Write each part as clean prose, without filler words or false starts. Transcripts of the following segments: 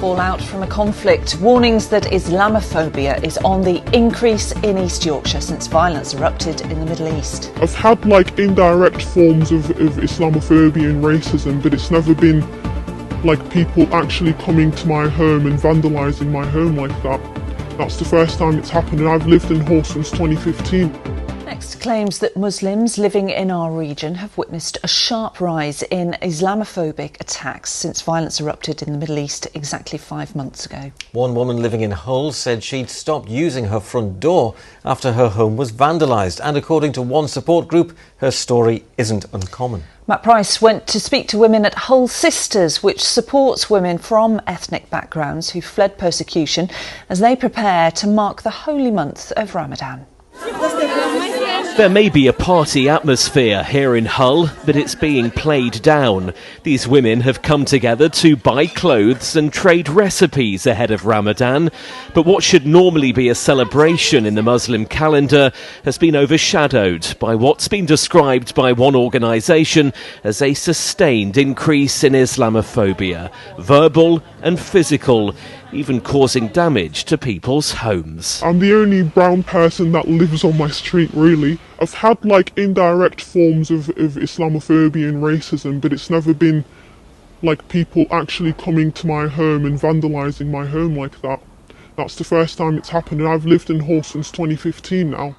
Fallout from a conflict. Warnings that Islamophobia is on the increase in East Yorkshire since violence erupted in the Middle East. I've had indirect forms of Islamophobia and racism, but it's never been people actually coming to my home and vandalising my home like that. That's the first time it's happened, and I've lived in Hull since 2015. Next, claims that Muslims living in our region have witnessed a sharp rise in Islamophobic attacks since violence erupted in the Middle East exactly 5 months ago. One woman living in Hull said she'd stopped using her front door after her home was vandalised, and according to one support group, her story isn't uncommon. Matt Price went to speak to women at Hull Sisters, which supports women from ethnic backgrounds who fled persecution as they prepare to mark the holy month of Ramadan. There may be a party atmosphere here in Hull, but it's being played down. These women have come together to buy clothes and trade recipes ahead of Ramadan. But what should normally be a celebration in the Muslim calendar has been overshadowed by what's been described by one organisation as a sustained increase in Islamophobia, verbal and physical, even causing damage to people's homes. I'm the only brown person that lives on my street, really. I've had indirect forms of Islamophobia and racism, but it's never been people actually coming to my home and vandalising my home like that. That's the first time it's happened, and I've lived in Hull since 2015 now.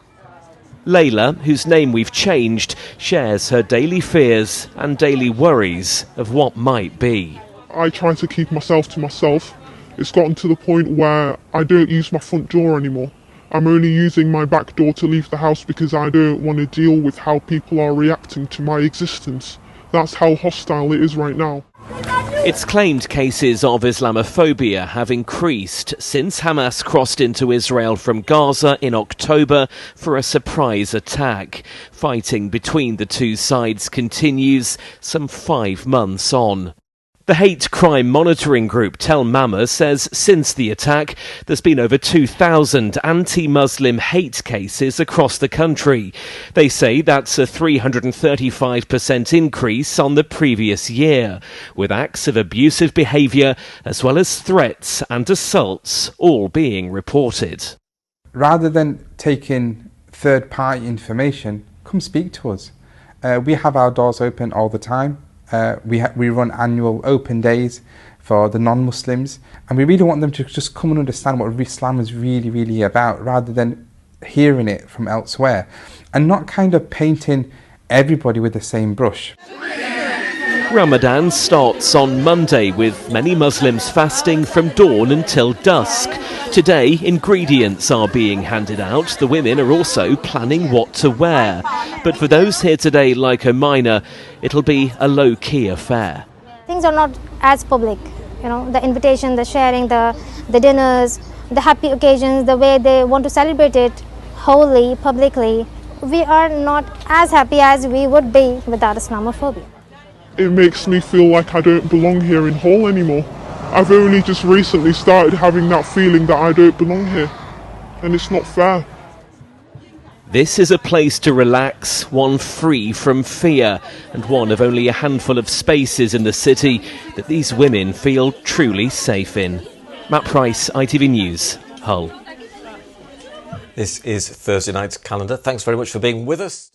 Layla, whose name we've changed, shares her daily fears and daily worries of what might be. I try to keep myself to myself. It's gotten to the point where I don't use my front door anymore. I'm only using my back door to leave the house because I don't want to deal with how people are reacting to my existence. That's how hostile it is right now. It's claimed cases of Islamophobia have increased since Hamas crossed into Israel from Gaza in October for a surprise attack. Fighting between the two sides continues some 5 months on. The hate crime monitoring group Tell Mama says since the attack, there's been over 2,000 anti-Muslim hate cases across the country. They say that's a 335% increase on the previous year, with acts of abusive behaviour as well as threats and assaults all being reported. Rather than taking third-party information, come speak to us. We have our doors open all the time. We run annual open days for the non-Muslims, and we really want them to just come and understand what Islam is really about, rather than hearing it from elsewhere, and not painting everybody with the same brush. Ramadan starts on Monday, with many Muslims fasting from dawn until dusk. Today, ingredients are being handed out. The women are also planning what to wear. But for those here today, like Hermina, it'll be a low-key affair. Things are not as public. The invitation, the sharing, the dinners, the happy occasions, the way they want to celebrate it wholly, publicly. We are not as happy as we would be without Islamophobia. It makes me feel like I don't belong here in Hull anymore. I've only just recently started having that feeling that I don't belong here, and it's not fair. This is a place to relax, one free from fear, and one of only a handful of spaces in the city that these women feel truly safe in. Matt Price, ITV News, Hull. This is Thursday night's calendar. Thanks very much for being with us.